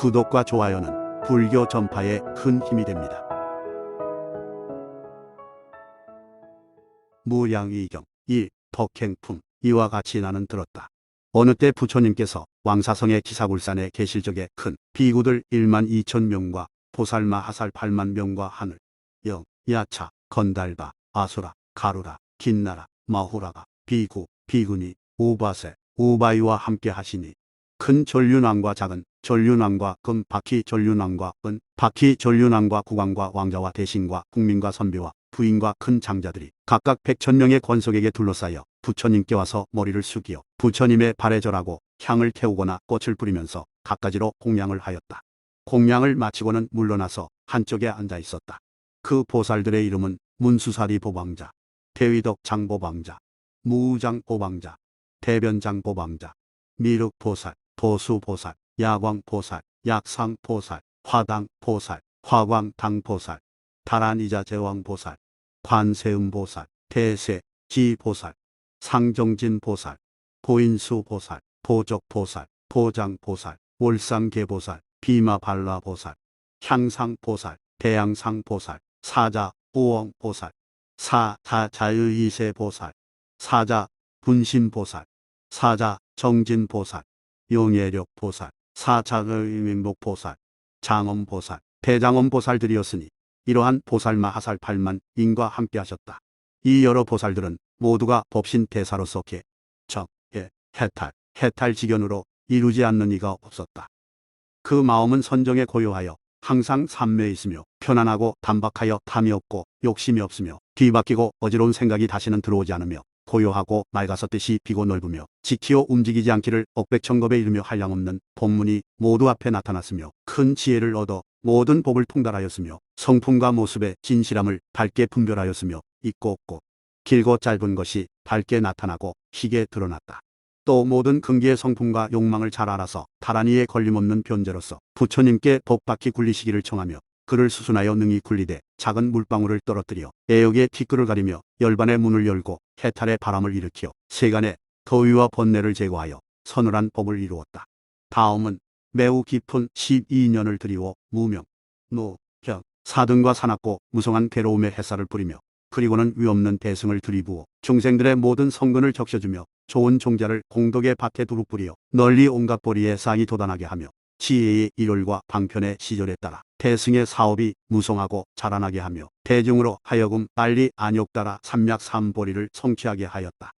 구독과 좋아요는 불교 전파에 큰 힘이 됩니다. 무량의경 1. 덕행품. 이와 같이 나는 들었다. 어느 때 부처님께서 왕사성의 기사굴산에 계실 적에 큰 비구들 12,000명과 보살마 하살 8만 명과 하늘, 영, 야차, 건달바, 아수라, 가루라, 긴나라, 마후라가, 비구, 비구니, 우바세, 우바이와 함께 하시니 큰 전륜왕과 작은 전륜왕과 금 바퀴 전륜왕과 은 바퀴 전륜왕과 국왕과 왕자와 대신과 국민과 선비와 부인과 큰 장자들이 각각 100,000명의 권속에게 둘러싸여 부처님께 와서 머리를 숙이어 부처님의 발에 절하고 향을 태우거나 꽃을 뿌리면서 갖가지로 공양을 하였다. 공양을 마치고는 물러나서 한쪽에 앉아 있었다. 그 보살들의 이름은 문수사리 보방자, 대위덕 장보방자, 무우장 보방자, 대변장 보방자, 미륵보살, 도수보살, 야광보살, 약상보살, 화당보살, 화광당보살, 다란이자 제왕보살, 관세음보살, 대세지보살, 상정진보살, 보인수보살, 보적보살, 보장보살, 월삼계보살, 비마발라보살, 향상보살, 대양상보살, 사자우엉보살, 사자자유이세보살, 사자분신보살, 사자정진보살, 용예력보살, 사자의민목보살, 장엄보살, 대장엄보살들이었으니 이러한 보살마 하살 8만 인과 함께 하셨다. 이 여러 보살들은 모두가 법신 대사로서 개, 정, 예, 해탈 지견으로 이루지 않는 이가 없었다. 그 마음은 선정에 고요하여 항상 삼매에 있으며 편안하고 단박하여 탐이 없고 욕심이 없으며 뒤바뀌고 어지러운 생각이 다시는 들어오지 않으며 고요하고 맑아서 뜻이 비고 넓으며 지키어 움직이지 않기를 억백천겁에 이르며 한량없는 법문이 모두 앞에 나타났으며 큰 지혜를 얻어 모든 법을 통달하였으며 성품과 모습의 진실함을 밝게 분별하였으며 있고 없고 길고 짧은 것이 밝게 나타나고 희게 드러났다. 또 모든 근기의 성품과 욕망을 잘 알아서 다란이에 걸림없는 변제로서 부처님께 법바퀴 굴리시기를 청하며 그를 수순하여 능히 굴리되 작은 물방울을 떨어뜨려 애역의 티끌을 가리며 열반의 문을 열고 해탈의 바람을 일으켜 세간의 더위와 번뇌를 제거하여 서늘한 법을 이루었다. 다음은 매우 깊은 12년을 들이워 무명, 노, 격, 사등과 사납고 무성한 괴로움의 햇살을 뿌리며 그리고는 위없는 대승을 들이부어 중생들의 모든 성근을 적셔주며 좋은 종자를 공덕의 밭에 두루 뿌리어 널리 온갖 보리에 쌍이 돋아나게 하며 지혜의 일월과 방편의 시절에 따라 대승의 사업이 무성하고 자라나게 하며 대중으로 하여금 빨리 안욕 따라 삼략삼보리를 성취하게 하였다.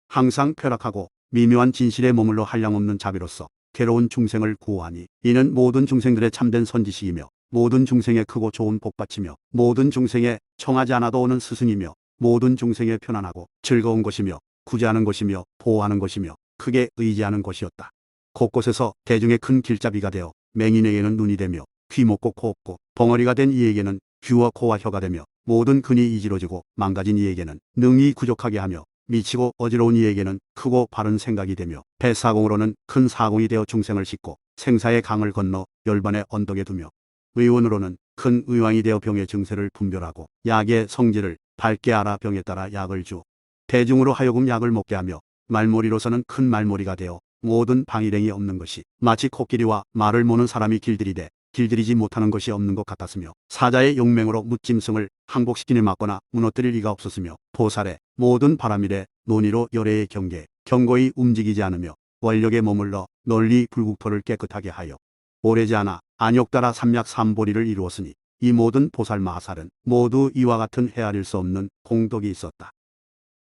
항상 쾌락하고 미묘한 진실에 머물러 한량없는 자비로서 괴로운 중생을 구호하니 이는 모든 중생들의 참된 선지식이며 모든 중생의 크고 좋은 복받치며 모든 중생의 청하지 않아도 오는 스승이며 모든 중생의 편안하고 즐거운 것이며 구제하는 것이며 보호하는 것이며 크게 의지하는 것이었다. 곳곳에서 대중의 큰 길잡이가 되어 맹인에게는 눈이 되며 귀 먹고 코 없고 벙어리가 된 이에게는 귀와 코와 혀가 되며 모든 근이 이지러지고 망가진 이에게는 능이 부족하게 하며 미치고 어지러운 이에게는 크고 바른 생각이 되며 배사공으로는 큰 사공이 되어 중생을 싣고 생사의 강을 건너 열반의 언덕에 두며 의원으로는 큰 의왕이 되어 병의 증세를 분별하고 약의 성질을 밝게 알아 병에 따라 약을 주어 대중으로 하여금 약을 먹게 하며 말몰이로서는 큰 말몰이가 되어 모든 방일행이 없는 것이 마치 코끼리와 말을 모는 사람이 길들이되 길들이지 못하는 것이 없는 것 같았으며 사자의 용맹으로 무짐승을 항복시키니 맞거나 무너뜨릴 리가 없었으며 보살의 모든 바람일에 논의로 열애의 경계에 견고히 움직이지 않으며 원력에 머물러 널리 불국토를 깨끗하게 하여 오래지 않아 안욕 따라 삼략삼보리를 이루었으니 이 모든 보살마하살은 모두 이와 같은 헤아릴 수 없는 공덕이 있었다.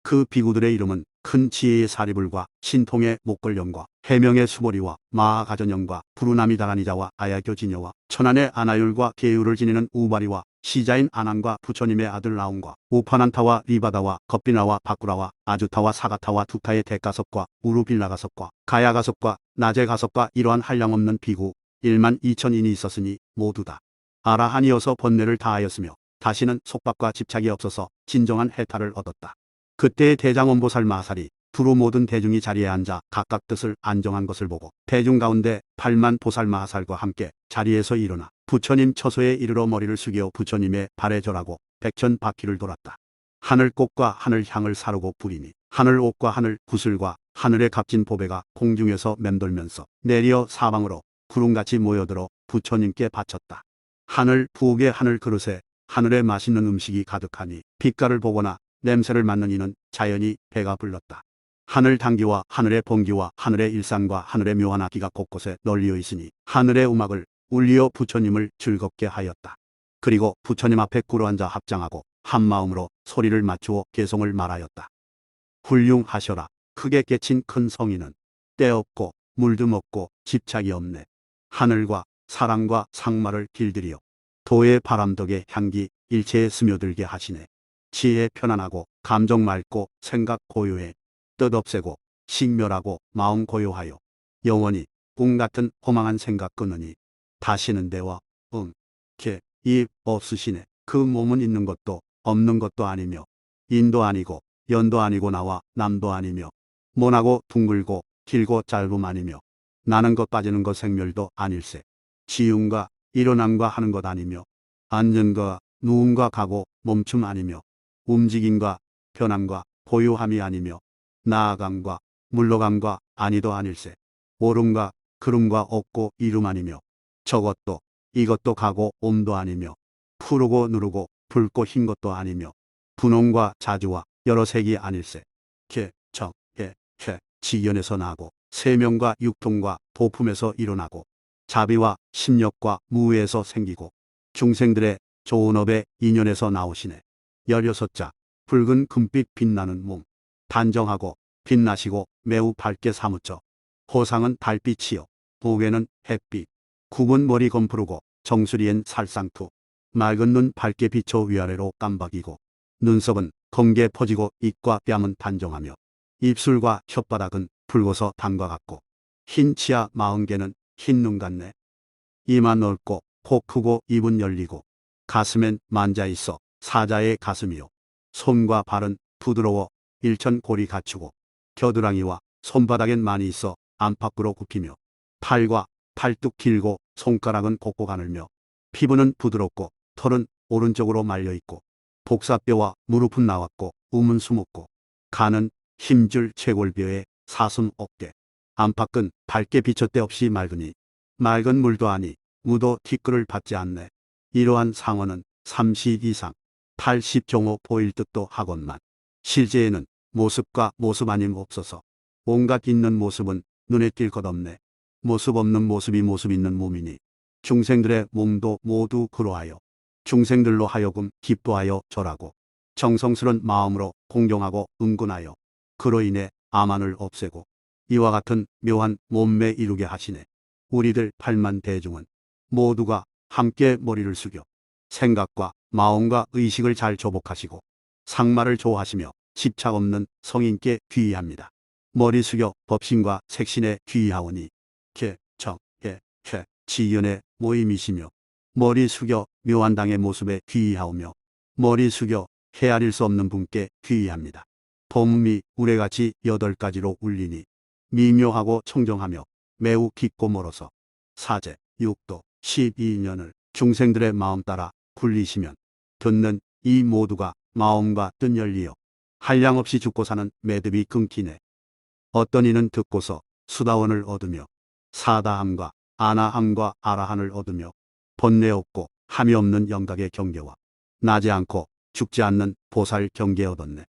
그 비구들의 이름은 큰 지혜의 사리불과 신통의 목걸령과 해명의 수보리와 마하가전령과 부르나미 다란이자와 아야교 지녀와 천안의 아나율과 계율을 지니는 우바리와 시자인 아난과 부처님의 아들 라온과 우파난타와 리바다와 겁비나와 바꾸라와 아주타와 사가타와 두타의 대가섭과 우루빌라가섭과 가야가섭과 나제가섭과 이러한 한량없는 비구 12,000인이 있었으니 모두 다 아라한이어서 번뇌를 다하였으며 다시는 속박과 집착이 없어서 진정한 해탈을 얻었다. 그때의 대장원보살 마하살이 두루 모든 대중이 자리에 앉아 각각 뜻을 안정한 것을 보고 대중 가운데 8만 보살 마하살과 함께 자리에서 일어나 부처님 처소에 이르러 머리를 숙여 부처님의 발에 절하고 백천 바퀴를 돌았다. 하늘꽃과 하늘향을 사르고 부리니 하늘옥과 하늘구슬과 하늘의 값진 보배가 공중에서 맴돌면서 내리어 사방으로 구름같이 모여들어 부처님께 바쳤다. 하늘 부엌의 하늘 그릇에 하늘에 맛있는 음식이 가득하니 빛깔을 보거나 냄새를 맡는 이는 자연히 배가 불렀다. 하늘 단기와 하늘의 번기와 하늘의 일상과 하늘의 묘한 악기가 곳곳에 널리어 있으니 하늘의 음악을 울리어 부처님을 즐겁게 하였다. 그리고 부처님 앞에 꿇어앉아 합장하고 한마음으로 소리를 맞추어 개송을 말하였다. 훌륭하셔라. 크게 깨친 큰 성인은 때 없고 물듬 없고 집착이 없네. 하늘과 사랑과 상마를 길들이어 도의 바람덕의 향기 일체에 스며들게 하시네. 지혜 편안하고 감정 맑고 생각 고요해. 뜻 없애고 식멸하고 마음 고요하여 영원히 꿈같은 허망한 생각 끊으니 다시는 대와 입 없으시네. 그 몸은 있는 것도 없는 것도 아니며 인도 아니고 연도 아니고 나와 남도 아니며 모나고 둥글고 길고 짧음 아니며 나는 것 빠지는 것 생멸도 아닐세. 지음과 일어남과 하는 것 아니며 앉은과 누움과 가고 멈춤 아니며 움직임과 변함과 고요함이 아니며 나아감과 물러감과 아니도 아닐세. 오름과 그름과 없고 이름 아니며 저것도 이것도 가고 옴도 아니며 푸르고 누르고 붉고 흰 것도 아니며 분홍과 자주와 여러 색이 아닐세. 지연에서 나고 세명과 육통과 도품에서 일어나고 자비와 심력과 무에서 생기고 중생들의 좋은 업의 인연에서 나오시네. 16자 붉은 금빛 빛나는 몸 단정하고 빛나시고 매우 밝게 사무쳐 호상은 달빛이요 목에는 햇빛 굽은 머리 검푸르고 정수리엔 살상투 맑은 눈 밝게 비춰 위아래로 깜박이고 눈썹은 검게 퍼지고 입과 뺨은 단정하며 입술과 혓바닥은 붉어서 담과 같고 흰 치아 40개는 흰 눈 같네. 이마 넓고 코 크고 입은 열리고 가슴엔 만자 있어 사자의 가슴이요 손과 발은 부드러워 일천 골이 갖추고 겨드랑이와 손바닥엔 많이 있어 안팎으로 굽히며 팔과 팔뚝 길고 손가락은 곱고 가늘며 피부는 부드럽고 털은 오른쪽으로 말려있고 복사뼈와 무릎은 나왔고 음은 수묵고 간은 힘줄 채골뼈에 사슴 어깨 안팎은 밝게 비쳤대 없이 맑으니 맑은 물도 아니 무도 티끌을 받지 않네. 이러한 상어는 30 이상 80 종호 보일 듯도 하건만 실제에는 모습과 모습 아님 없어서 온갖 있는 모습은 눈에 띌 것 없네. 모습 없는 모습이 모습 있는 몸이니 중생들의 몸도 모두 그러하여 중생들로 하여금 기뻐하여 절하고 정성스런 마음으로 공경하고 응군하여 그로 인해 암환을 없애고 이와 같은 묘한 몸매 이루게 하시네. 우리들 8만 대중은 모두가 함께 머리를 숙여 생각과 마음과 의식을 잘 조복하시고 상마를 좋아하시며 집착 없는 성인께 귀의합니다. 머리 숙여 법신과 색신에 귀의하오니 지연의 모임이시며 머리 숙여 묘한 당의 모습에 귀의하오며 머리 숙여 헤아릴 수 없는 분께 귀의합니다. 범음이 우레같이 8가지로 울리니 미묘하고 청정하며 매우 깊고 멀어서 사제, 육도, 12년을 중생들의 마음 따라 굴리시면 듣는 이 모두가 마음과 뜻 열리어 한량없이 죽고 사는 매듭이 끊기네. 어떤 이는 듣고서 수다원을 얻으며 사다함과 아나함과 아라한을 얻으며 번뇌 없고 함이 없는 영각의 경계와 나지 않고 죽지 않는 보살 경계 얻었네.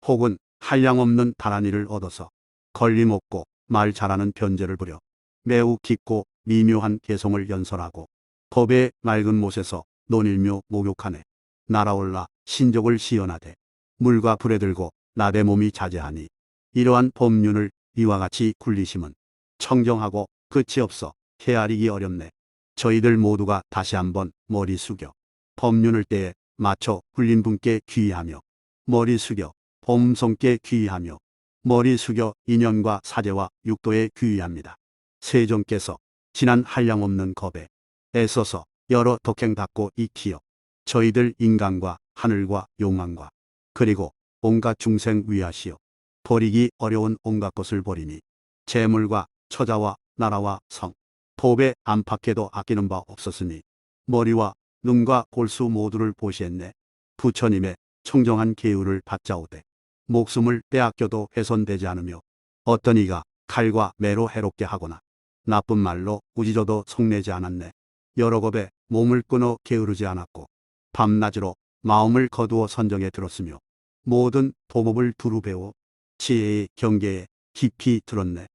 혹은 한량없는 다란이를 얻어서 걸림 없고 말 잘하는 변제를 부려 매우 깊고 미묘한 개성을 연설하고 법의 맑은 못에서 논일묘 목욕하네. 날아올라 신족을 시연하되 물과 불에 들고 나대 몸이 자제하니 이러한 법륜을 이와 같이 굴리심은 청정하고 끝이 없어 헤아리기 어렵네. 저희들 모두가 다시 한번 머리 숙여 법륜을 때에 맞춰 굴린 분께 귀의하며 머리 숙여 범성께 귀의하며 머리 숙여 인연과 사제와 육도에 귀의합니다. 세종께서 지난 한량없는 겁에 애써서 여러 덕행 닦고 익히어 저희들 인간과 하늘과 용왕과 그리고 온갖 중생 위하시어 버리기 어려운 온갖 것을 버리니 재물과 처자와 나라와 성, 법에 안팎에도 아끼는 바 없었으니 머리와 눈과 골수 모두를 보시했네. 부처님의 청정한 계율을 받자오되 목숨을 빼앗겨도 훼손되지 않으며 어떤 이가 칼과 매로 해롭게 하거나 나쁜 말로 꾸짖어도 속내지 않았네. 여러 겁에 몸을 끊어 게으르지 않았고 밤낮으로 마음을 거두어 선정에 들었으며 모든 도법을 두루 배워 지혜의 경계에 깊이 들었네.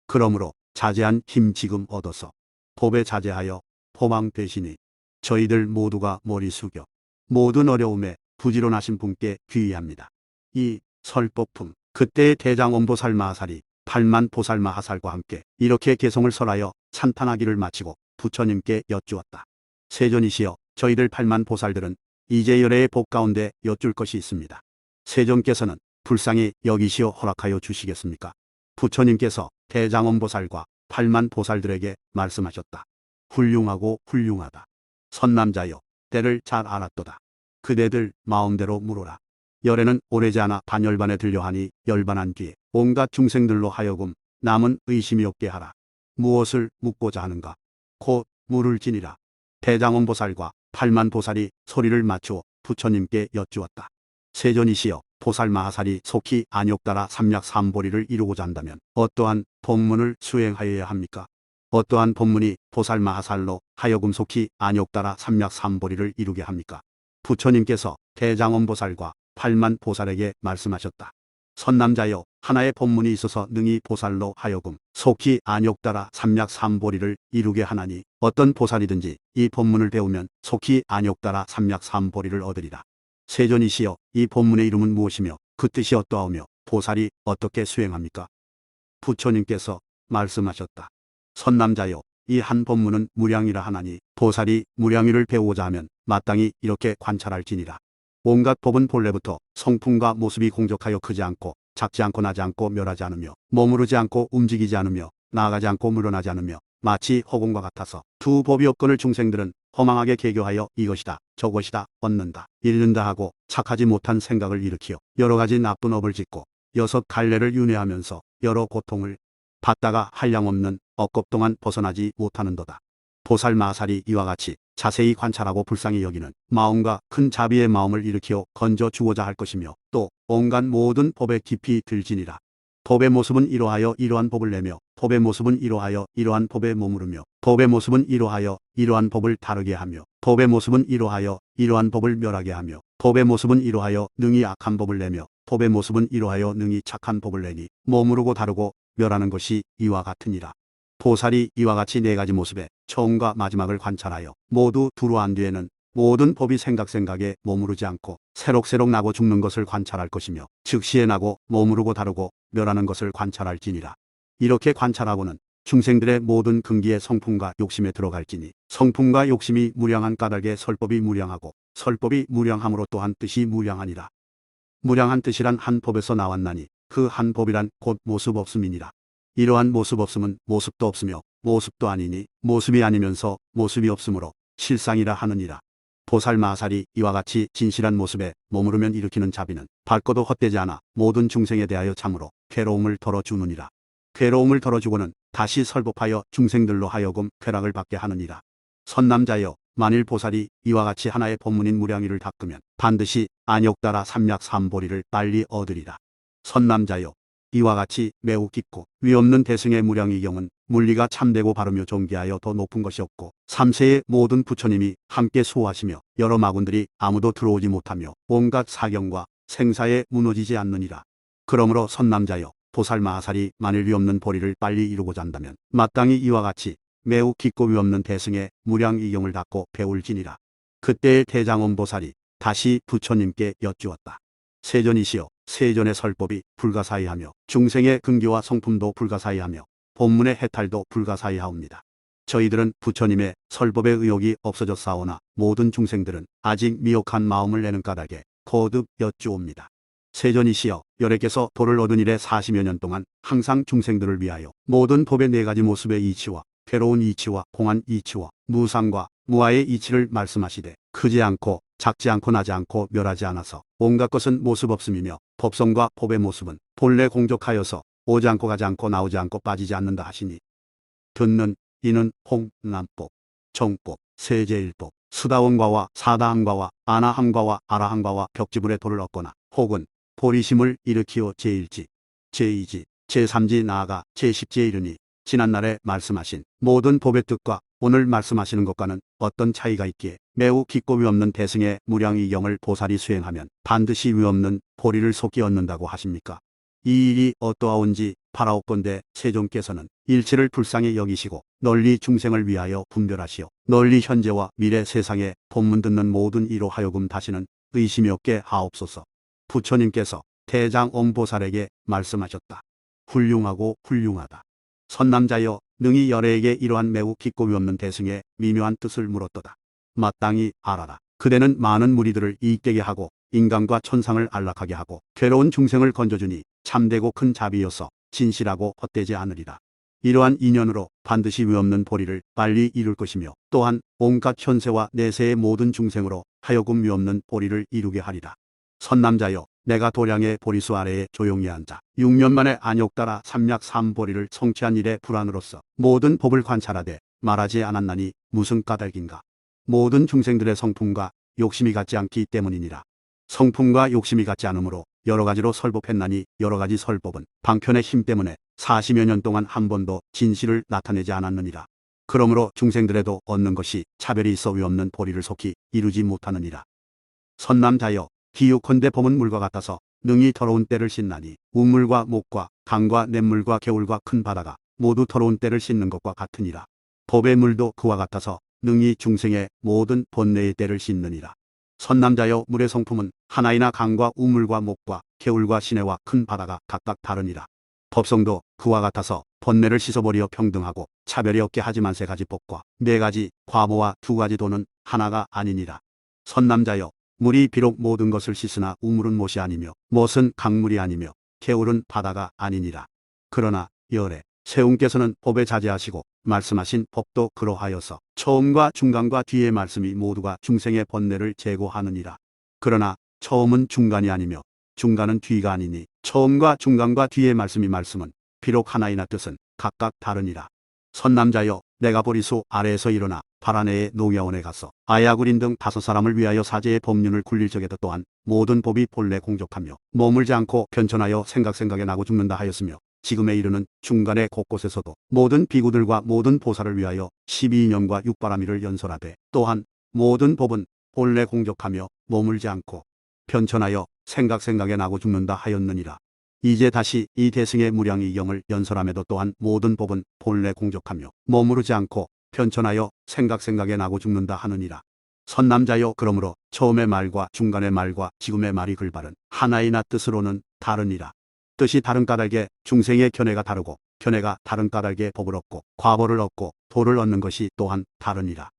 그러므로 자제한 힘 지금 얻어서 법에 자제하여 포망 되시니 저희들 모두가 머리 숙여 모든 어려움에 부지런하신 분께 귀의합니다. 이 설법품 그때의 대장원보살 마하살이 8만 보살 마하살과 함께 이렇게 개성을 설하여 찬탄하기를 마치고 부처님께 여쭈었다. 세존이시여, 저희들 8만 보살들은 이제 열애의 복 가운데 여쭐 것이 있습니다. 세존께서는 불쌍히 여기시어 허락하여 주시겠습니까? 부처님께서 대장원보살과 8만 보살들에게 말씀하셨다. 훌륭하고 훌륭하다. 선남자여, 때를 잘 알았도다. 그대들 마음대로 물어라. 열애는 오래지 않아 반열반에 들려하니 열반한 뒤에 온갖 중생들로 하여금 남은 의심이 없게 하라. 무엇을 묻고자 하는가? 곧 물을 지니라. 대장원보살과 8만 보살이 소리를 맞추어 부처님께 여쭈었다. 세존이시여, 보살 마하살이 속히 안욕따라 삼략삼보리를 이루고자 한다면 어떠한 법문을 수행하여야 합니까? 어떠한 법문이 보살 마하살로 하여금 속히 안욕따라 삼략삼보리를 이루게 합니까? 부처님께서 대장원보살과 8만 보살에게 말씀하셨다. 선남자여, 하나의 법문이 있어서 능히 보살로 하여금 속히 안욕따라 삼략삼보리를 이루게 하나니 어떤 보살이든지 이 법문을 배우면 속히 안욕따라 삼략삼보리를 얻으리라. 세존이시여, 이 법문의 이름은 무엇이며 그 뜻이 어떠하오며 보살이 어떻게 수행합니까? 부처님께서 말씀하셨다. 선남자여, 이 한 법문은 무량이라 하나니 보살이 무량의를 배우고자 하면 마땅히 이렇게 관찰할지니라. 온갖 법은 본래부터 성품과 모습이 공적하여 크지 않고 작지 않고 나지 않고 멸하지 않으며 머무르지 않고 움직이지 않으며 나아가지 않고 물러나지 않으며 마치 허공과 같아서 두 법이 없거늘 중생들은 허망하게 개교하여 이것이다 저것이다 얻는다 잃는다 하고 착하지 못한 생각을 일으키어 여러 가지 나쁜 업을 짓고 6갈래를 윤회하면서 여러 고통을 받다가 한량없는 억겁 동안 벗어나지 못하는도다. 보살 마하살이 이와 같이 자세히 관찰하고 불쌍히 여기는 마음과 큰 자비의 마음을 일으켜 건져 주고자 할 것이며 또 온갖 모든 법에 깊이 들지니라. 법의 모습은 이러하여 이러한 법을 내며 법의 모습은 이러하여 이러한 법에 머무르며 법의 모습은 이러하여 이러한 법을 다르게 하며 법의 모습은 이러하여 이러한 법을 멸하게 하며 법의 모습은 이러하여 능히 악한 법을 내며 법의 모습은 이러하여 능히 착한 법을 내니 머무르고 다르고 멸하는 것이 이와 같으니라. 보살이 이와 같이 네 가지 모습의 처음과 마지막을 관찰하여 모두 두루한 뒤에는 모든 법이 생각에 머무르지 않고 새록새록 나고 죽는 것을 관찰할 것이며 즉시에 나고 머무르고 다르고 멸하는 것을 관찰할지니라. 이렇게 관찰하고는 중생들의 모든 근기의 성품과 욕심에 들어갈지니 성품과 욕심이 무량한 까닭에 설법이 무량하고 설법이 무량함으로 또한 뜻이 무량하니라. 무량한 뜻이란 한 법에서 나왔나니 그 한 법이란 곧 모습 없음이니라. 이러한 모습 없음은 모습도 없으며 모습도 아니니 모습이 아니면서 모습이 없으므로 실상이라 하느니라. 보살 마하살이 이와 같이 진실한 모습에 머무르면 일으키는 자비는 밝고도 헛되지 않아 모든 중생에 대하여 참으로 괴로움을 덜어주느니라. 괴로움을 덜어주고는 다시 설법하여 중생들로 하여금 쾌락을 받게 하느니라. 선남자여, 만일 보살이 이와 같이 하나의 법문인 무량의를 닦으면 반드시 안욕따라 삼략삼보리를 빨리 얻으리라. 선남자여, 이와 같이 매우 깊고 위없는 대승의 무량의경은 물리가 참되고 바르며 존귀하여 더 높은 것이 없고 3세의 모든 부처님이 함께 수호하시며 여러 마군들이 아무도 들어오지 못하며 온갖 사경과 생사에 무너지지 않느니라. 그러므로 선남자여, 보살 마하살이 만일 위없는 보리를 빨리 이루고자 한다면 마땅히 이와 같이 매우 깊고 위없는 대승의 무량의경을 닦고 배울지니라. 그때의 대장원보살이 다시 부처님께 여쭈었다. 세존이시여, 세존의 설법이 불가사의하며 중생의 근기와 성품도 불가사의하며 본문의 해탈도 불가사의하옵니다. 저희들은 부처님의 설법의 의욕이 없어졌사오나 모든 중생들은 아직 미혹한 마음을 내는 까닭에 거듭 여쭈옵니다. 세존이시여, 열애께서 도를 얻은 이래 40여 년 동안 항상 중생들을 위하여 모든 법의 네 가지 모습의 이치와 괴로운 이치와 공한 이치와 무상과 무아의 이치를 말씀하시되 크지 않고 작지 않고 나지 않고 멸하지 않아서 온갖 것은 모습 없음이며 법성과 법의 모습은 본래 공적하여서 오지 않고 가지 않고 나오지 않고 빠지지 않는다 하시니 듣는 이는 홍남법, 정법, 세제일법, 수다원과와 사다함과와 아나함과와 아라함과와 벽지불의 도를 얻거나 혹은 보리심을 일으키어 제1지, 제2지, 제3지 나아가 제10지에 이르니 지난날에 말씀하신 모든 법의 뜻과 오늘 말씀하시는 것과는 어떤 차이가 있기에 매우 깊고 위없는 대승의 무량이경을 보살이 수행하면 반드시 위없는 보리를 속히 얻는다고 하십니까? 이 일이 어떠하온지 바라옵건대 세종께서는 일체를 불쌍히 여기시고 널리 중생을 위하여 분별하시어 널리 현재와 미래 세상에 법문 듣는 모든 이로 하여금 다시는 의심이 없게 하옵소서. 부처님께서 대장엄보살에게 말씀하셨다. 훌륭하고 훌륭하다. 선남자여, 능히 열애에게 이러한 매우 깊고 위없는 대승의 미묘한 뜻을 물었도다. 마땅히 알아라. 그대는 많은 무리들을 이익되게 하고 인간과 천상을 안락하게 하고 괴로운 중생을 건져주니 참되고 큰 자비여서 진실하고 헛되지 않으리라. 이러한 인연으로 반드시 위없는 보리를 빨리 이룰 것이며 또한 온갖 현세와 내세의 모든 중생으로 하여금 위없는 보리를 이루게 하리라. 선남자여, 내가 도량의 보리수 아래에 조용히 앉아 6년 만에 안욕따라 삼약 삼보리를 성취한 일에 불안으로서 모든 법을 관찰하되 말하지 않았나니 무슨 까닭인가. 모든 중생들의 성품과 욕심이 같지 않기 때문이니라. 성품과 욕심이 같지 않으므로 여러 가지로 설법했나니 여러 가지 설법은 방편의 힘 때문에 40여 년 동안 한 번도 진실을 나타내지 않았느니라. 그러므로 중생들에도 얻는 것이 차별이 있어 위없는 보리를 속히 이루지 못하느니라. 선남자여, 기육컨대 법은 물과 같아서 능히 더러운 때를 씻나니 우물과 목과 강과 냇물과 개울과 큰 바다가 모두 더러운 때를 씻는 것과 같으니라. 법의 물도 그와 같아서 능히 중생의 모든 번뇌의 때를 씻느니라. 선남자여, 물의 성품은 하나이나 강과 우물과 목과 개울과 시내와 큰 바다가 각각 다르니라. 법성도 그와 같아서 번뇌를 씻어버리어 평등하고 차별이 없게 하지만 세 가지 법과 네 가지 과보와 두 가지 도는 하나가 아니니라. 선남자여, 물이 비록 모든 것을 씻으나 우물은 못이 아니며 못은 강물이 아니며 개울은 바다가 아니니라. 그러나 열애 세운께서는 법에 자제하시고 말씀하신 법도 그러하여서 처음과 중간과 뒤의 말씀이 모두가 중생의 번뇌를 제거하느니라. 그러나 처음은 중간이 아니며 중간은 뒤가 아니니 처음과 중간과 뒤의 말씀은 비록 하나이나 뜻은 각각 다르니라. 선남자여, 내가 보리수 아래에서 일어나 파라네의 농야원에 가서 아야구린 등 5사람을 위하여 사제의 법륜을 굴릴 적에도 또한 모든 법이 본래 공족하며 머물지 않고 변천하여 생각에 나고 죽는다 하였으며 지금에 이르는 중간의 곳곳에서도 모든 비구들과 모든 보살을 위하여 12년과 6바라미를 연설하되 또한 모든 법은 본래 공족하며 머물지 않고 변천하여 생각에 나고 죽는다 하였느니라. 이제 다시 이 대승의 무량이경을 연설함에도 또한 모든 법은 본래 공족하며 머무르지 않고 편천하여 생각에 나고 죽는다 하느니라. 선남자여, 그러므로 처음의 말과 중간의 말과 지금의 말이 글바른 하나이나 뜻으로는 다르니라. 뜻이 다른 까닭에 중생의 견해가 다르고 견해가 다른 까닭에 법을 얻고 과보를 얻고 도를 얻는 것이 또한 다르니라.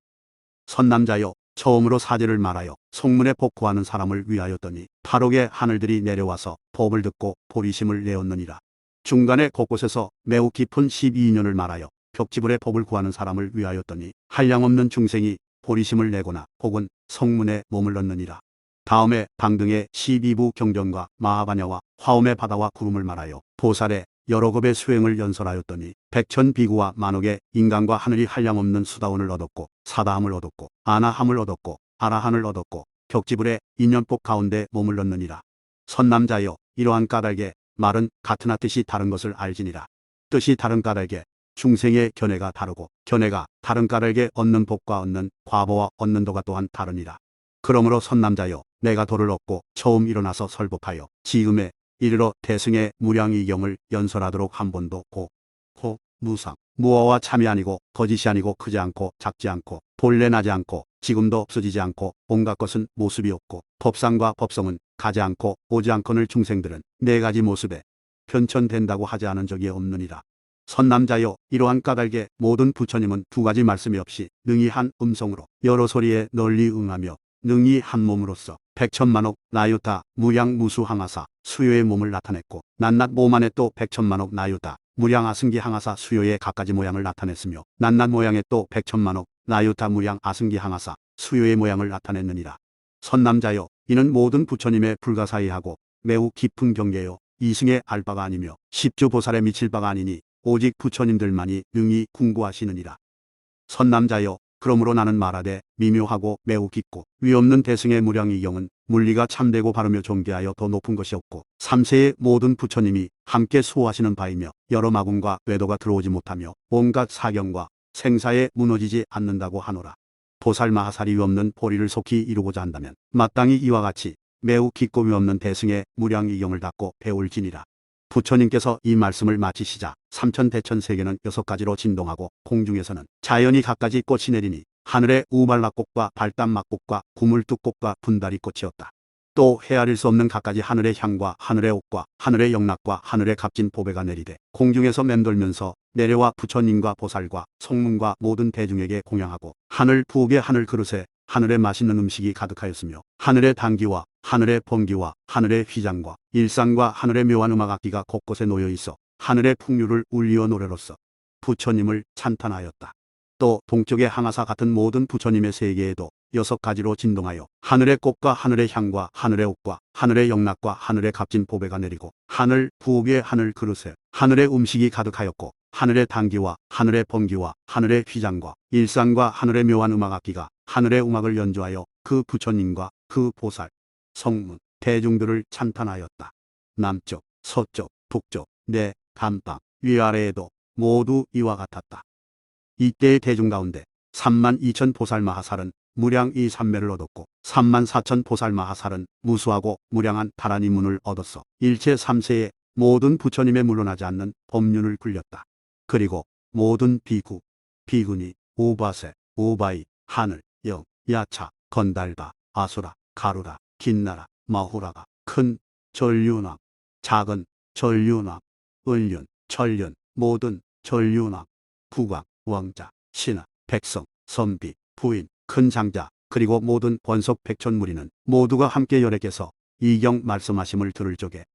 선남자여, 처음으로 사제를 말하여 성문에 복구하는 사람을 위하였더니 8옥의 하늘들이 내려와서 법을 듣고 보리심을 내었느니라. 중간에 곳곳에서 매우 깊은 12년을 말하여 벽지불에 법을 구하는 사람을 위하였더니 한량없는 중생이 보리심을 내거나 혹은 성문에 몸을 넣느니라. 다음에 방등의 12부 경전과 마하바냐와 화엄의 바다와 구름을 말하여 보살의 여러 급의 수행을 연설하였더니 백천비구와 만옥의 인간과 하늘이 한량없는 수다원을 얻었고 사다함을 얻었고 아나함을 얻었고 아라한을 얻었고 벽지불에 인연법 가운데 몸을 넣느니라. 선남자여, 이러한 까닭에 말은 같으나 뜻이 다른 것을 알지니라. 뜻이 다른 까닭에 중생의 견해가 다르고 견해가 다른 까닭에 얻는 법과 얻는 과보와 얻는 도가 또한 다르니라. 그러므로 선남자여, 내가 도를 얻고 처음 일어나서 설법하여 지금에 이르러 대승의 무량이경을 연설하도록 한 번도 무상 무어와 참이 아니고 거짓이 아니고 크지 않고 작지 않고 본래 나지 않고 지금도 없어지지 않고 온갖 것은 모습이 없고 법상과 법성은 가지 않고 오지 않거늘 중생들은 네 가지 모습에 편천된다고 하지 않은 적이 없느니라. 선남자여, 이러한 까닭에 모든 부처님은 두 가지 말씀이 없이 능히 한 음성으로 여러 소리에 널리 응하며 능히 한 몸으로서 백천만억 나유타 무양 무수항하사 수요의 몸을 나타냈고 낱낱 모만에 또 백천만억 나유타 무량 아승기 항하사 수요의 각가지 모양을 나타냈으며 낱낱 모양에 또 백천만억 나유타 무량 아승기 항하사 수요의 모양을 나타냈느니라. 선남자여, 이는 모든 부처님의 불가사의하고 매우 깊은 경계요 이승의 알 바가 아니며 십주보살에 미칠 바가 아니니 오직 부처님들만이 능히 궁구하시느니라. 선남자여, 그러므로 나는 말하되 미묘하고 매우 깊고 위없는 대승의 무량이경은 물리가 참되고 바르며 존귀하여 더 높은 것이 없고 삼세의 모든 부처님이 함께 수호하시는 바이며 여러 마군과 외도가 들어오지 못하며 온갖 사경과 생사에 무너지지 않는다고 하노라. 보살마하살이 위없는 보리를 속히 이루고자 한다면 마땅히 이와 같이 매우 깊고 위없는 대승의 무량이경을 닦고 배울지니라. 부처님께서 이 말씀을 마치시자 삼천대천 세계는 6가지로 진동하고 공중에서는 자연히 갖가지 꽃이 내리니 하늘에 우발락꽃과 발단막꽃과 구물뚝꽃과 분다리 꽃이었다. 또 헤아릴 수 없는 갖가지 하늘의 향과 하늘의 옥과 하늘의 영락과 하늘의 값진 보배가 내리되 공중에서 맴돌면서 내려와 부처님과 보살과 성문과 모든 대중에게 공양하고 하늘 부엌의 하늘 그릇에 하늘의 맛있는 음식이 가득하였으며 하늘의 당기와 하늘의 번기와 하늘의 휘장과 일상과 하늘의 묘한 음악악기가 곳곳에 놓여 있어 하늘의 풍류를 울리어 노래로써 부처님을 찬탄하였다. 또 동쪽의 항아사 같은 모든 부처님의 세계에도 6가지로 진동하여 하늘의 꽃과 하늘의 향과 하늘의 옥과 하늘의 영락과 하늘의 값진 보배가 내리고 하늘 부엌의 하늘 그릇에 하늘의 음식이 가득하였고 하늘의 당기와 하늘의 번기와 하늘의 휘장과 일상과 하늘의 묘한 음악악기가 하늘의 음악을 연주하여 그 부처님과 그 보살, 성문, 대중들을 찬탄하였다. 남쪽, 서쪽, 북쪽, 내, 감방, 위아래에도 모두 이와 같았다. 이때의 대중 가운데 32,000 보살마하살은 무량 이 삼매를 얻었고 34,000 보살마하살은 무수하고 무량한 다란이 문을 얻었어 일체 3세의 모든 부처님에 물러나지 않는 법륜을 굴렸다. 그리고 모든 비구, 비구니, 오바세, 오바이, 하늘, 영, 야차, 건달바, 아수라, 가루라, 긴나라, 마후라가 큰 전륜왕, 작은 전륜왕, 은륜, 천륜, 모든 전륜왕, 국왕, 왕자, 신하, 백성, 선비, 부인, 큰 장자, 그리고 모든 권속 백천무리는 모두가 함께 열애께서 이경 말씀하심을 들을 적에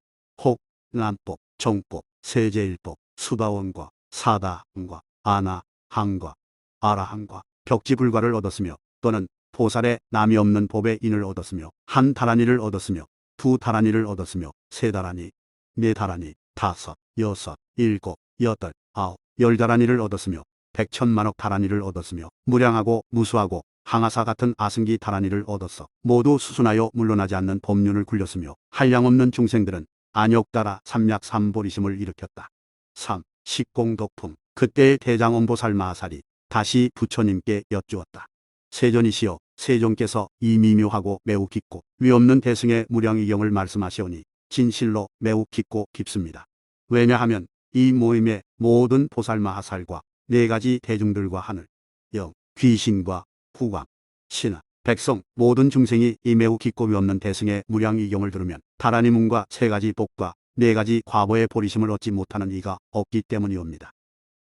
혹, 남법, 정법, 세제일법, 수다원과 사다항과 아나항과 아라항과 벽지불가를 얻었으며 또는 보살의 남이 없는 법의 인을 얻었으며 한 다란이를 얻었으며 두 다란이를 얻었으며 세 다란이, 네 다란이, 다섯, 여섯, 일곱, 여덟, 아홉, 열 다란이를 얻었으며 백천만억 다란이를 얻었으며 무량하고 무수하고 항아사 같은 아승기 다란이를 얻었어 모두 수순하여 물러나지 않는 법륜을 굴렸으며 한량없는 중생들은 안욕따라 삼약삼보리심을 일으켰다. 3. 식공덕품. 그때의 대장엄보살마하살이 다시 부처님께 여쭈었다. 세존이시여, 세존께서 이 미묘하고 매우 깊고 위없는 대승의 무량이경을 말씀하시오니 진실로 매우 깊고 깊습니다. 왜냐하면 이 모임의 모든 보살마하살과 4가지 대중들과 하늘, 영, 귀신과 후광, 신하, 백성 모든 중생이 이 매우 깊고 위없는 대승의 무량이경을 들으면 다란이문과 3가지 복과 4가지 과보의 보리심을 얻지 못하는 이가 없기 때문이옵니다.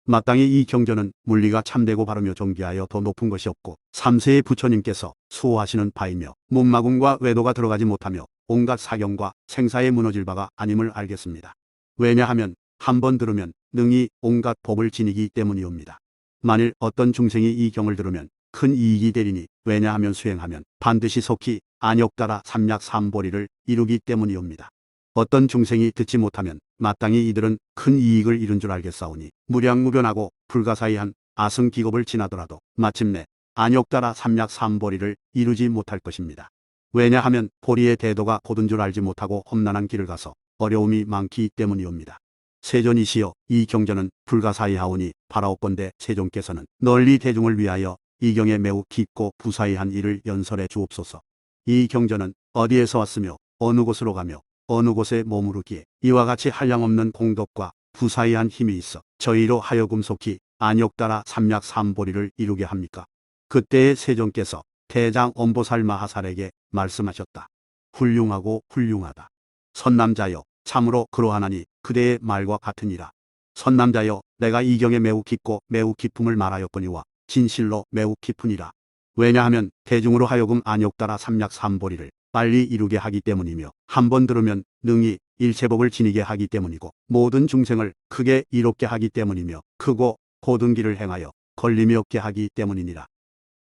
마땅히 이 경전은 물리가 참되고 바르며 존귀하여 더 높은 것이 없고 3세의 부처님께서 수호하시는 바이며 문마군과 외도가 들어가지 못하며 온갖 사경과 생사에 무너질 바가 아님을 알겠습니다. 왜냐하면 한번 들으면 능히 온갖 법을 지니기 때문이옵니다. 만일 어떤 중생이 이 경을 들으면 큰 이익이 되리니 왜냐하면 수행하면 반드시 속히 안욕따라 삼약삼보리를 이루기 때문이옵니다. 어떤 중생이 듣지 못하면 마땅히 이들은 큰 이익을 이룬 줄 알겠사오니 무량무변하고 불가사의한 아승기겁을 지나더라도 마침내 안욕따라 삼약삼보리를 이루지 못할 것입니다. 왜냐하면 보리의 대도가 곧은 줄 알지 못하고 험난한 길을 가서 어려움이 많기 때문이옵니다. 세존이시여, 이 경전은 불가사의하오니 바라옵건대 세존께서는 널리 대중을 위하여 이 경에 매우 깊고 부사의한 일을 연설해 주옵소서. 이 경전은 어디에서 왔으며 어느 곳으로 가며 어느 곳에 머무르기에 이와 같이 한량없는 공덕과 부사의한 힘이 있어 저희로 하여금 속히 안욕따라 삼약삼보리를 이루게 합니까? 그때의 세존께서 대장 엄보살마하살에게 말씀하셨다. 훌륭하고 훌륭하다. 선남자여, 참으로 그러하나니 그대의 말과 같으니라. 선남자여, 내가 이 경에 매우 깊고 매우 깊음을 말하였거니와 진실로 매우 깊으니라. 왜냐하면 대중으로 하여금 안욕따라 삼약삼보리를 빨리 이루게 하기 때문이며 한번 들으면 능히 일체법을 지니게 하기 때문이고 모든 중생을 크게 이롭게 하기 때문이며 크고 고든 길을 행하여 걸림이 없게 하기 때문이니라.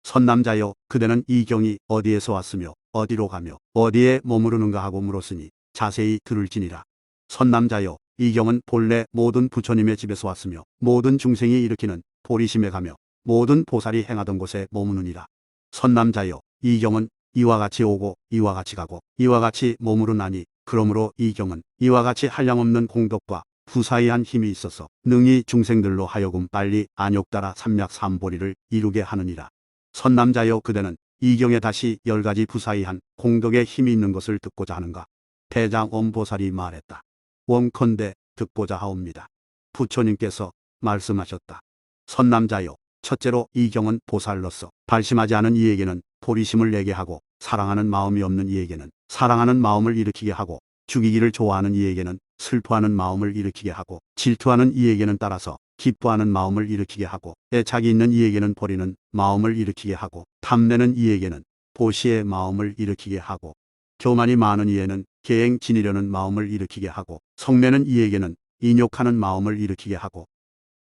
선남자여, 그대는 이 경이 어디에서 왔으며 어디로 가며 어디에 머무르는가 하고 물었으니 자세히 들을지니라. 선남자여, 이 경은 본래 모든 부처님의 집에서 왔으며 모든 중생이 일으키는 보리심에 가며 모든 보살이 행하던 곳에 머무느니라. 선남자여, 이 경은 이와 같이 오고 이와 같이 가고 이와 같이 머무르나니 그러므로 이 경은 이와 같이 한량없는 공덕과 부사이한 힘이 있어서 능히 중생들로 하여금 빨리 안욕따라 삼략삼보리를 이루게 하느니라. 선남자여 그대는 이 경에 다시 10가지 부사이한 공덕의 힘이 있는 것을 듣고자 하는가? 대장 원보살이 말했다. 원컨대 듣고자 하옵니다. 부처님께서 말씀하셨다. 선남자여 첫째로 이 경은 보살로서 발심하지 않은 이에게는 보리심을 내게 하고 사랑하는 마음이 없는 이에게는 사랑하는 마음을 일으키게 하고 죽이기를 좋아하는 이에게는 슬퍼하는 마음을 일으키게 하고 질투하는 이에게는 따라서 기뻐하는 마음을 일으키게 하고 애착이 있는 이에게는 버리는 마음을 일으키게 하고 탐내는 이에게는 보시의 마음을 일으키게 하고 교만이 많은 이에는 계행 지니려는 마음을 일으키게 하고 성내는 이에게는 인욕하는 마음을 일으키게 하고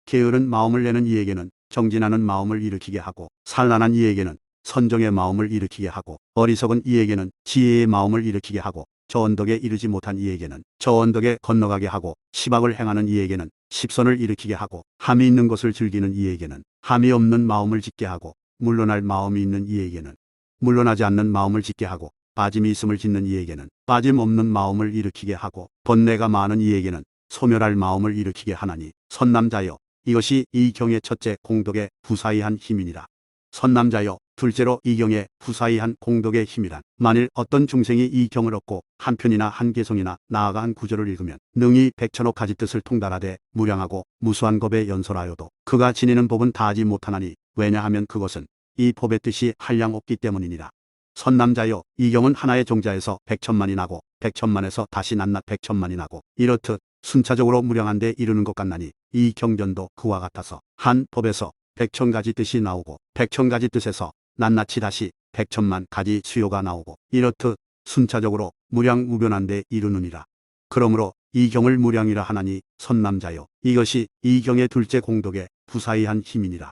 게으른 마음을 내는 이에게는 정진하는 마음을 일으키게 하고 산란한 이에게는 선정의 마음을 일으키게 하고 어리석은 이에게는 지혜의 마음을 일으키게 하고 저 언덕에 이르지 못한 이에게는 저 언덕에 건너가게 하고 시박을 행하는 이에게는 십선을 일으키게 하고 함이 있는 것을 즐기는 이에게는 함이 없는 마음을 짓게 하고 물러날 마음이 있는 이에게는 물러나지 않는 마음을 짓게 하고 빠짐이 있음을 짓는 이에게는 빠짐 없는 마음을 일으키게 하고 번뇌가 많은 이에게는 소멸할 마음을 일으키게 하나니 선남자여 이것이 이 경의 첫째 공덕의 부사이한 힘이니라. 선남자여 둘째로 이 경의 부사이한 공덕의 힘이란 만일 어떤 중생이 이 경을 얻고 한 편이나 한 개성이나 나아가 한 구절을 읽으면 능히 백천억 가지 뜻을 통달하되 무량하고 무수한 법에 연설하여도 그가 지니는 법은 다하지 못하나니 왜냐하면 그것은 이 법의 뜻이 한량 없기 때문이니라. 선남자여 이 경은 하나의 종자에서 백천만이 나고 백천만에서 다시 낱낱 백천만이 나고 이렇듯 순차적으로 무량한데 이르는 것 같나니 이 경전도 그와 같아서 한 법에서 백천가지 뜻이 나오고 백천가지 뜻에서 낱낱이 다시 백천만 가지 수요가 나오고 이렇듯 순차적으로 무량무변한데 이르느니라. 그러므로 이 경을 무량이라 하나니 선남자여 이것이 이 경의 둘째 공덕의 부사이한 힘이니라.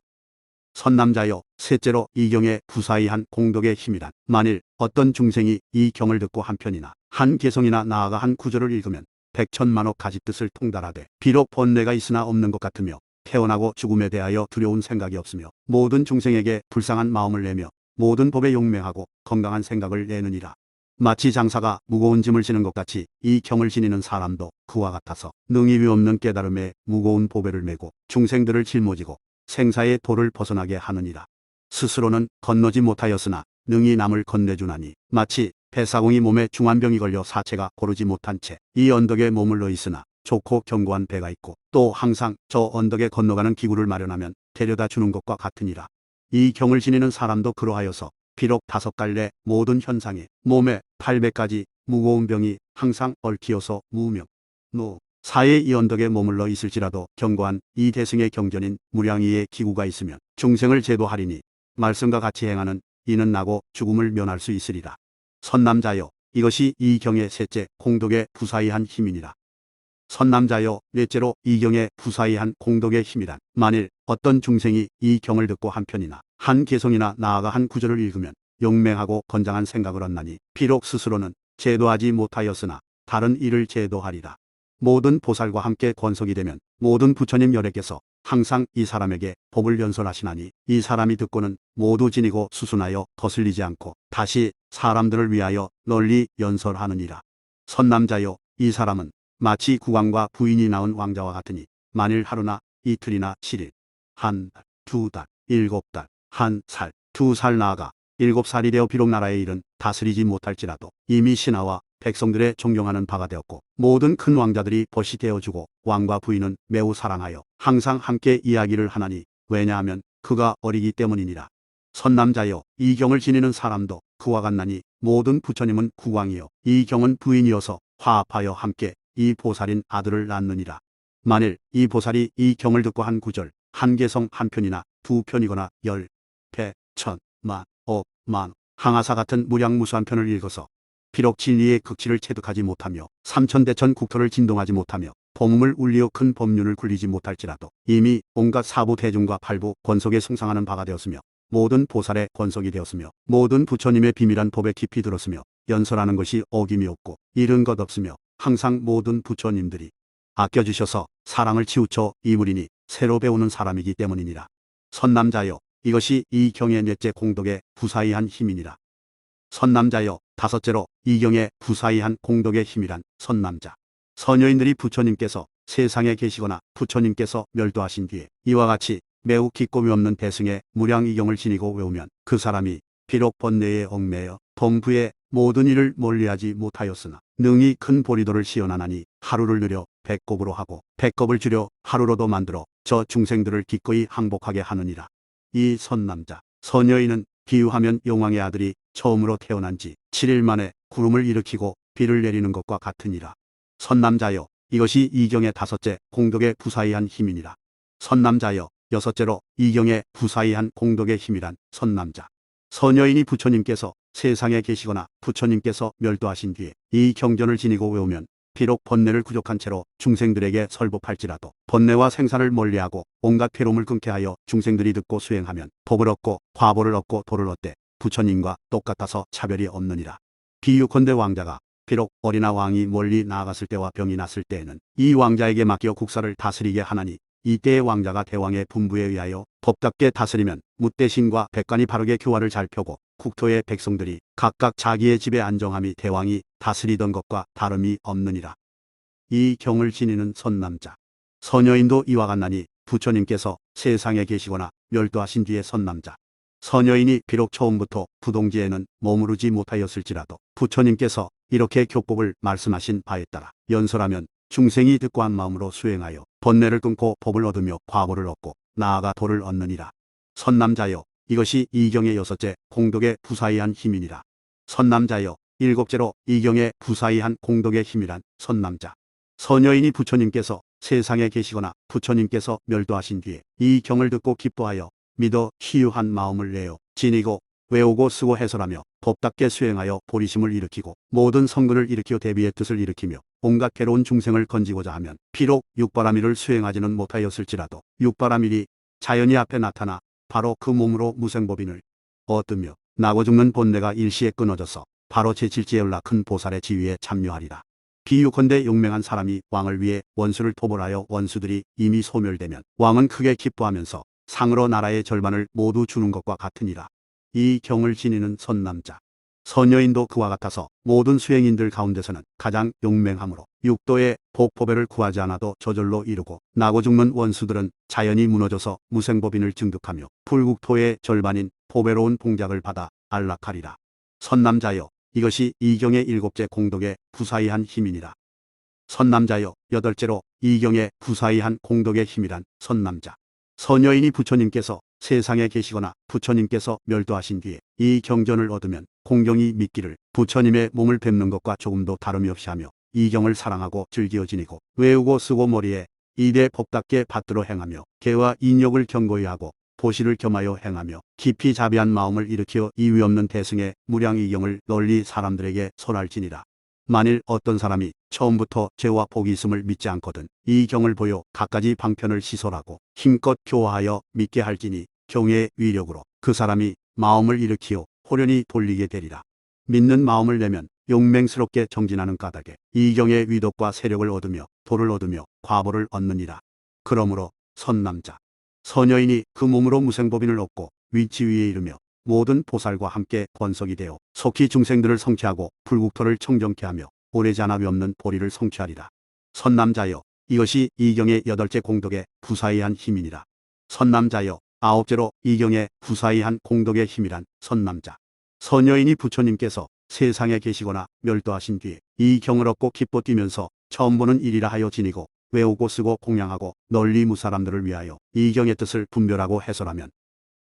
선남자여 셋째로 이 경의 부사이한 공덕의 힘이란 만일 어떤 중생이 이 경을 듣고 한 편이나 한 개성이나 나아가 한 구절을 읽으면 백천만억 가지 뜻을 통달하되 비록 번뇌가 있으나 없는 것 같으며 태어나고 죽음에 대하여 두려운 생각이 없으며 모든 중생에게 불쌍한 마음을 내며 모든 법에 용맹하고 건강한 생각을 내느니라. 마치 장사가 무거운 짐을 지는 것 같이 이 경을 지니는 사람도 그와 같아서 능히 없는 깨달음에 무거운 보배를 메고 중생들을 짊어지고 생사의 도를 벗어나게 하느니라. 스스로는 건너지 못하였으나 능히 남을 건네주나니 마치 배사공이 몸에 중환병이 걸려 사체가 고르지 못한 채 이 언덕에 머물러 있으나 좋고 견고한 배가 있고 또 항상 저 언덕에 건너가는 기구를 마련하면 데려다 주는 것과 같으니라. 이 경을 지니는 사람도 그러하여서 비록 5갈래 모든 현상에 몸에 800가지 무거운 병이 항상 얽히어서 무명, 노, 사의 이 언덕에 머물러 있을지라도 견고한 이 대승의 경전인 무량이의 기구가 있으면 중생을 제도하리니 말씀과 같이 행하는 이는 나고 죽음을 면할 수 있으리라. 선남자여 이것이 이 경의 셋째 공덕의 부사이한 힘이니라. 선남자여 넷째로 이 경의 부사이한 공덕의 힘이란 만일 어떤 중생이 이 경을 듣고 한 편이나 한 개성이나 나아가 한 구절을 읽으면 용맹하고 건장한 생각을 얻나니 비록 스스로는 제도하지 못하였으나 다른 이를 제도하리라. 모든 보살과 함께 권속이 되면 모든 부처님 열애께서 항상 이 사람에게 법을 연설하시나니 이 사람이 듣고는 모두 지니고 수순하여 거슬리지 않고 다시 사람들을 위하여 널리 연설하느니라. 선남자여 이 사람은 마치 국왕과 부인이 낳은 왕자와 같으니 만일 하루나 이틀이나 7일, 한 달, 2달, 7달, 한 살, 2살 나아가 7살이 되어 비록 나라의 일은 다스리지 못할지라도 이미 신하와 백성들의 존경하는 바가 되었고 모든 큰 왕자들이 벗이 되어주고 왕과 부인은 매우 사랑하여 항상 함께 이야기를 하나니 왜냐하면 그가 어리기 때문이니라. 선남자여 이 경을 지니는 사람도 그와 같나니 모든 부처님은 국왕이요 이 경은 부인이어서 화합하여 함께 이 보살인 아들을 낳느니라. 만일 이 보살이 이 경을 듣고 한 구절, 한 개성 한 편이나 두 편이거나 10, 100, 1000, 만, 억, 만, 항아사 같은 무량무수한 편을 읽어서 비록 진리의 극치를 체득하지 못하며 삼천대천 국토를 진동하지 못하며 범음을 울리어 큰 법륜을 굴리지 못할지라도 이미 온갖 사부 대중과 팔부 권속에 숭상하는 바가 되었으며 모든 보살의 권속이 되었으며 모든 부처님의 비밀한 법에 깊이 들었으며 연설하는 것이 어김이 없고 잃은 것 없으며 항상 모든 부처님들이 아껴주셔서 사랑을 치우쳐 이물이니 새로 배우는 사람이기 때문이니라. 선남자여 이것이 이 경의 넷째 공덕의 부사이한 힘이니라. 선남자여. 다섯째로 이경에 부사의한 공덕의 힘이란 선남자. 선여인들이 부처님께서 세상에 계시거나 부처님께서 멸도하신 뒤에 이와 같이 매우 기꼬미 없는 대승의 무량이경을 지니고 외우면 그 사람이 비록 번뇌에 얽매여 범부의 모든 일을 멀리하지 못하였으나 능히 큰 보리도를 시원하나니 하루를 느려 배꼽으로 하고 배꼽을 줄여 하루로도 만들어 저 중생들을 기꺼이 항복하게 하느니라. 이 선남자 선여인은 비유하면 용왕의 아들이 처음으로 태어난 지 7일 만에 구름을 일으키고 비를 내리는 것과 같으니라. 선남자여. 이것이 이경의 다섯째 공덕의 부사의한 힘이니라. 선남자여. 여섯째로 이경의 부사의한 공덕의 힘이란 선남자. 선여인이 부처님께서 세상에 계시거나 부처님께서 멸도하신 뒤에 이 경전을 지니고 외우면 비록 번뇌를 구족한 채로 중생들에게 설법할지라도 번뇌와 생사를 멀리하고 온갖 괴로움을 끊게 하여 중생들이 듣고 수행하면 법을 얻고 과보를 얻고 도를 얻되 부처님과 똑같아서 차별이 없느니라. 비유컨대 왕자가 비록 어린아 왕이 멀리 나아갔을 때와 병이 났을 때에는 이 왕자에게 맡겨 국사를 다스리게 하나니 이때의 왕자가 대왕의 분부에 의하여 법답게 다스리면 무대신과 백관이 바르게 교화를 잘 펴고 국토의 백성들이 각각 자기의 집에 안정함이 대왕이 다스리던 것과 다름이 없느니라. 이 경을 지니는 선남자. 선여인도 이와 같나니 부처님께서 세상에 계시거나 멸도하신 뒤에 선남자. 선여인이 비록 처음부터 부동지에는 머무르지 못하였을지라도 부처님께서 이렇게 교법을 말씀하신 바에 따라 연설하면 중생이 듣고 한 마음으로 수행하여 번뇌를 끊고 법을 얻으며 과보를 얻고 나아가 도를 얻느니라. 선남자여. 이것이 이경의 여섯째 공덕의 부사의한 힘이니라. 선남자여. 일곱째로 이경의 부사의한 공덕의 힘이란 선남자. 선여인이 부처님께서 세상에 계시거나 부처님께서 멸도하신 뒤에 이 경을 듣고 기뻐하여 믿어 희유한 마음을 내어 지니고 외우고 쓰고 해설하며 법답게 수행하여 보리심을 일으키고 모든 성근을 일으키어 대비의 뜻을 일으키며 온갖 괴로운 중생을 건지고자 하면 비록 육바라밀을 수행하지는 못하였을지라도 육바라밀이 자연이 앞에 나타나 바로 그 몸으로 무생법인을 얻으며 나고 죽는 본뇌가 일시에 끊어져서 바로 제7지엘라 큰 보살의 지위에 참여하리라. 비유컨대 용맹한 사람이 왕을 위해 원수를 토벌하여 원수들이 이미 소멸되면 왕은 크게 기뻐하면서 상으로 나라의 절반을 모두 주는 것과 같으니라. 이 경을 지니는 선남자. 선여인도 그와 같아서 모든 수행인들 가운데서는 가장 용맹함으로 육도의 복보배를 구하지 않아도 저절로 이루고 나고 죽는 원수들은 자연이 무너져서 무생법인을 증득하며 불국토의 절반인 보배로운 봉작을 받아 안락하리라. 선남자여. 이것이 이경의 일곱째 공덕의 부사의한 힘이니라. 선남자여. 여덟째로 이경의 부사의한 공덕의 힘이란 선남자. 선여인이 부처님께서 세상에 계시거나 부처님께서 멸도하신 뒤에 이 경전을 얻으면 공경이 믿기를 부처님의 몸을 뵙는 것과 조금도 다름이 없이 하며 이 경을 사랑하고 즐겨 지니고 외우고 쓰고 머리에 이대 법답게 받들어 행하며 개와 인욕을 견고히 하고 보시를 겸하여 행하며 깊이 자비한 마음을 일으켜 이위 없는 대승의 무량이경을 널리 사람들에게 설할지니라. 만일 어떤 사람이 처음부터 죄와 복이 있음을 믿지 않거든 이 경을 보여 갖가지 방편을 시설하고 힘껏 교화하여 믿게 할지니 경의 위력으로 그 사람이 마음을 일으키어 호련히 돌리게 되리라. 믿는 마음을 내면 용맹스럽게 정진하는 까닭에 이 경의 위덕과 세력을 얻으며 도를 얻으며 과보를 얻느니라. 그러므로 선남자 선여인이 그 몸으로 무생법인을 얻고 위치 위에 이르며 모든 보살과 함께 권석이 되어 속히 중생들을 성취하고 불국토를 청정케 하며 오래자납이 없는 보리를 성취하리라. 선남자여. 이것이 이경의 여덟째 공덕의 부사의한 힘이니라. 선남자여. 아홉째로 이경의 부사의한 공덕의 힘이란 선남자. 선여인이 부처님께서 세상에 계시거나 멸도하신 뒤에 이 경을 얻고 기뻐 뛰면서 처음 보는 일이라 하여 지니고 외우고 쓰고 공양하고 널리 무사람들을 위하여 이 경의 뜻을 분별하고 해설하면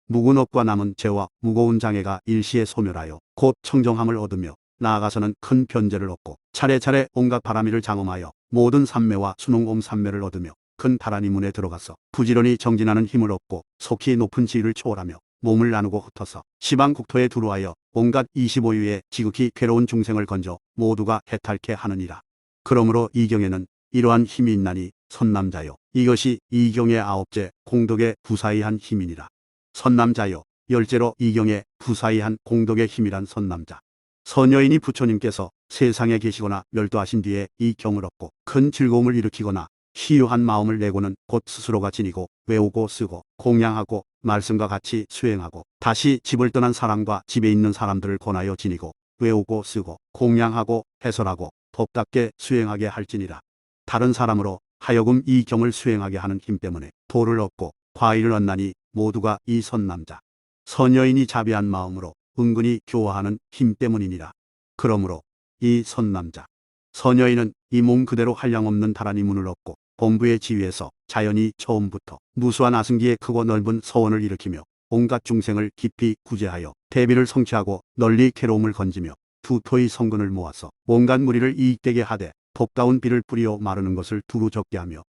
묵은 업과 남은 죄와 무거운 장애가 일시에 소멸하여 곧 청정함을 얻으며 나아가서는 큰 변제를 얻고 차례차례 온갖 바라미를 장엄하여 모든 삼매와 수능옴 삼매를 얻으며 큰 다라니 문에 들어가서 부지런히 정진하는 힘을 얻고 속히 높은 지위를 초월하며 몸을 나누고 흩어서 시방 국토에 두루하여 온갖 25유의 지극히 괴로운 중생을 건져 모두가 해탈케 하느니라. 그러므로 이 경에는 이러한 힘이 있나니 선남자여. 이것이 이 경의 아홉째 공덕의 부사의한 힘이니라. 선남자여. 열째로 이 경의 부사의한 공덕의 힘이란 선남자. 선여인이 부처님께서 세상에 계시거나 멸도하신 뒤에 이 경을 얻고 큰 즐거움을 일으키거나 희유한 마음을 내고는 곧 스스로가 지니고 외우고 쓰고 공양하고 말씀과 같이 수행하고 다시 집을 떠난 사람과 집에 있는 사람들을 권하여 지니고 외우고 쓰고 공양하고 해설하고 법답게 수행하게 할지니라. 다른 사람으로 하여금 이 경을 수행하게 하는 힘 때문에 도를 얻고 과일을 얻나니 모두가 이 선남자 선여인이 자비한 마음으로 은근히 교화하는 힘 때문이니라. 그러므로 이 선남자 선여인은 이 몸 그대로 한량없는 다란이 문을 얻고 본부의 지위에서 자연히 처음부터 무수한 아승기의 크고 넓은 서원을 일으키며 온갖 중생을 깊이 구제하여 대비를 성취하고 널리 괴로움을 건지며 두토의 성근을 모아서 온갖 무리를 이익되게 하되 법다운 비를 뿌리어 마르는 것을 두루 적게 하며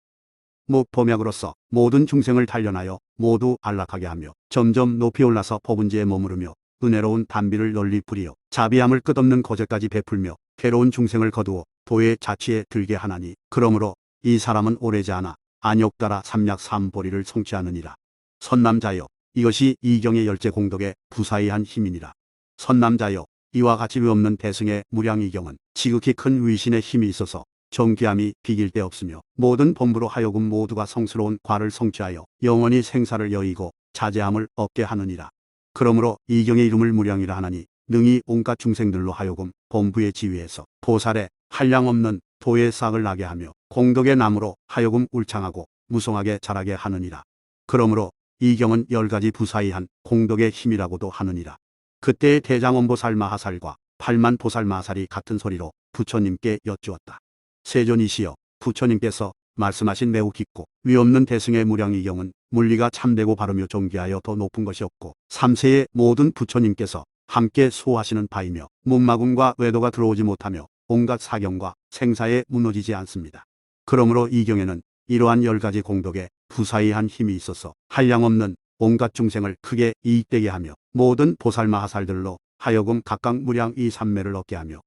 목범약으로서 모든 중생을 단련하여 모두 안락하게 하며 점점 높이 올라서 법은지에 머무르며 은혜로운 단비를 널리 뿌리어 자비함을 끝없는 거제까지 베풀며 괴로운 중생을 거두어 도의 자취에 들게 하나니 그러므로 이 사람은 오래지 않아 안욕따라 삼약 삼보리를 성취하느니라. 선남자여 이것이 이경의 열째 공덕의 부사이한 힘이니라. 선남자여 이와 같이 없는 대승의 무량이경은 지극히 큰 위신의 힘이 있어서 정귀함이 비길 데 없으며 모든 법무로 하여금 모두가 성스러운 과를 성취하여 영원히 생사를 여의고 자제함을 얻게 하느니라. 그러므로 이경의 이름을 무량이라 하나니 능히 온갖 중생들로 하여금 본부의 지위에서 보살에 한량없는 도의 싹을 나게 하며 공덕의 나무로 하여금 울창하고 무성하게 자라게 하느니라. 그러므로 이 경은 10가지 부사이한 공덕의 힘이라고도 하느니라. 그때의 대장원보살 마하살과 8만 보살 마하살이 같은 소리로 부처님께 여쭈었다. 세존이시여 부처님께서 말씀하신 매우 깊고 위없는 대승의 무량이경은 물리가 참되고 바르며 존귀하여 더 높은 것이 없고 3세의 모든 부처님께서 함께 수호하시는 바이며 문마군과 외도가 들어오지 못하며 온갖 사경과 생사에 무너지지 않습니다. 그러므로 이 경에는 이러한 10가지 공덕에 부사이한 힘이 있어서 한량없는 온갖 중생을 크게 이익되게 하며 모든 보살마하살들로 하여금 각각 무량 이 삼매를 얻게 하며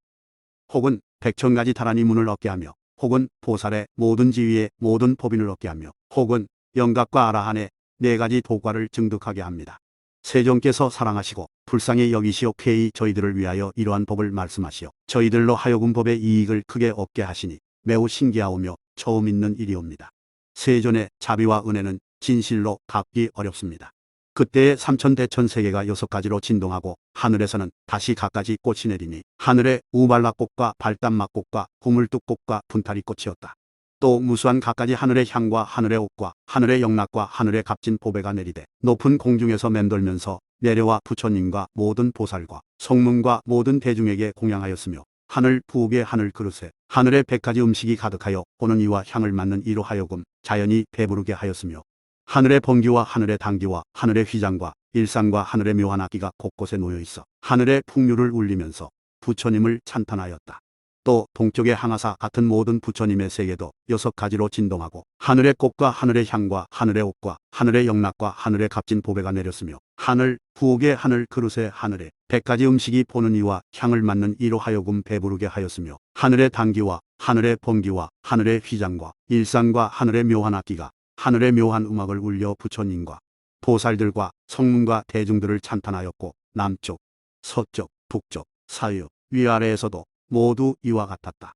혹은 100,000가지 다란이 문을 얻게 하며 혹은 보살의 모든 지위에 모든 법인을 얻게 하며 혹은 영각과 아라한의 4가지 도과를 증득하게 합니다. 세존께서 사랑하시고 불쌍히 여기시어 쾌히 저희들을 위하여 이러한 법을 말씀하시어 저희들로 하여금 법의 이익을 크게 얻게 하시니 매우 신기하오며 처음 있는 일이옵니다. 세존의 자비와 은혜는 진실로 갚기 어렵습니다. 그때의 삼천대천 세계가 6가지로 진동하고 하늘에서는 다시 갖가지 꽃이 내리니 하늘에 우발락꽃과 발단막꽃과 구물뚝꽃과 분타리꽃이었다. 또 무수한 갖가지 하늘의 향과 하늘의 옷과 하늘의 영락과 하늘의 값진 보배가 내리되 높은 공중에서 맴돌면서 내려와 부처님과 모든 보살과 성문과 모든 대중에게 공양하였으며 하늘 부엌의 하늘 그릇에 하늘의 100가지 음식이 가득하여 보는 이와 향을 맡는 이로 하여금 자연히 배부르게 하였으며 하늘의 번기와 하늘의 당기와 하늘의 휘장과 일상과 하늘의 묘한 악기가 곳곳에 놓여있어 하늘의 풍류를 울리면서 부처님을 찬탄하였다. 또 동쪽의 항아사 같은 모든 부처님의 세계도 6가지로 진동하고 하늘의 꽃과 하늘의 향과 하늘의 옷과 하늘의 영락과 하늘의 값진 보배가 내렸으며 하늘 부엌의 하늘 그릇에 하늘의 100가지 음식이 보는 이와 향을 맡는 이로 하여금 배부르게 하였으며 하늘의 당기와 하늘의 번기와 하늘의 휘장과 일상과 하늘의 묘한 악기가 하늘의 묘한 음악을 울려 부처님과 보살들과 성문과 대중들을 찬탄하였고 남쪽, 서쪽, 북쪽, 사유, 위아래에서도 모두 이와 같았다.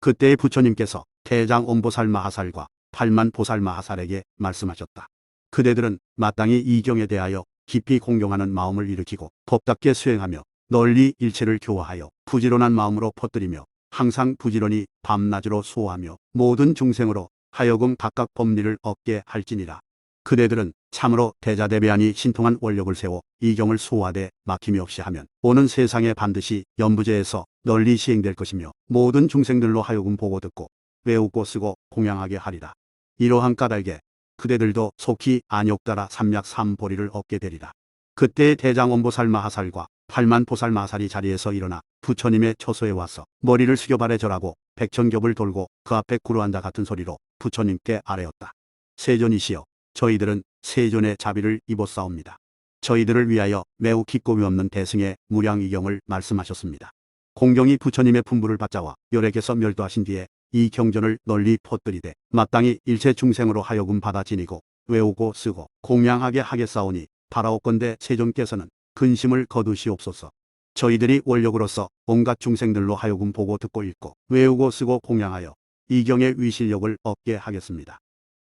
그때의 부처님께서 대장 엄보살 마하살과 8만 보살 마하살에게 말씀하셨다. 그대들은 마땅히 이 경에 대하여 깊이 공경하는 마음을 일으키고 법답게 수행하며 널리 일체를 교화하여 부지런한 마음으로 퍼뜨리며 항상 부지런히 밤낮으로 수호하며 모든 중생으로 하여금 각각 법리를 얻게 할지니라. 그대들은 참으로 대자대배하니 신통한 원력을 세워 이 경을 수호하되 막힘이 없이 하면 오는 세상에 반드시 연부제에서 널리 시행될 것이며 모든 중생들로 하여금 보고 듣고 외우고 쓰고 공양하게 하리라. 이러한 까닭에 그대들도 속히 안욕따라 삼약 삼보리를 얻게 되리라. 그때의 대장원보살 마하살과 8만 보살 마하살이 자리에서 일어나 부처님의 처소에 와서 머리를 숙여 발에 절하고 백천겹을 돌고 그 앞에 구르앉아 같은 소리로 부처님께 아뢰었다. 세존이시여 저희들은 세존의 자비를 입었사옵니다. 저희들을 위하여 매우 깊고 위없는 대승의 무량이경을 말씀하셨습니다. 공경이 부처님의 품부를 받자와 열애께서 멸도하신 뒤에 이 경전을 널리 퍼뜨리되 마땅히 일체 중생으로 하여금 받아 지니고 외우고 쓰고 공양하게 하겠사오니 바라옵건대 세존께서는 근심을 거두시옵소서. 저희들이 원력으로서 온갖 중생들로 하여금 보고 듣고 읽고 외우고 쓰고 공양하여 이경의 위실력을 얻게 하겠습니다.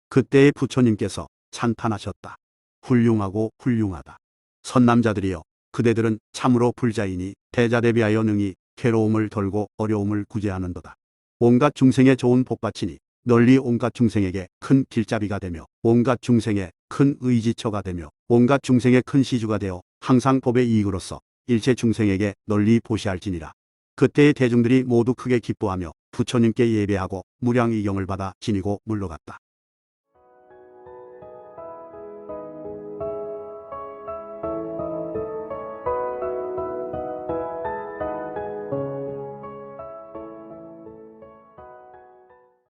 그때의 부처님께서 찬탄하셨다. 훌륭하고 훌륭하다. 선남자들이여, 그대들은 참으로 불자이니 대자대비하여 능히 괴로움을 덜고 어려움을 구제하는도다. 온갖 중생의 좋은 복받치니 널리 온갖 중생에게 큰 길잡이가 되며 온갖 중생의 큰 의지처가 되며 온갖 중생의 큰 시주가 되어 항상 법의 이익으로서 일체 중생에게 널리 보시할지니라. 그때의 대중들이 모두 크게 기뻐하며 부처님께 예배하고 무량의경을 받아 지니고 물러갔다.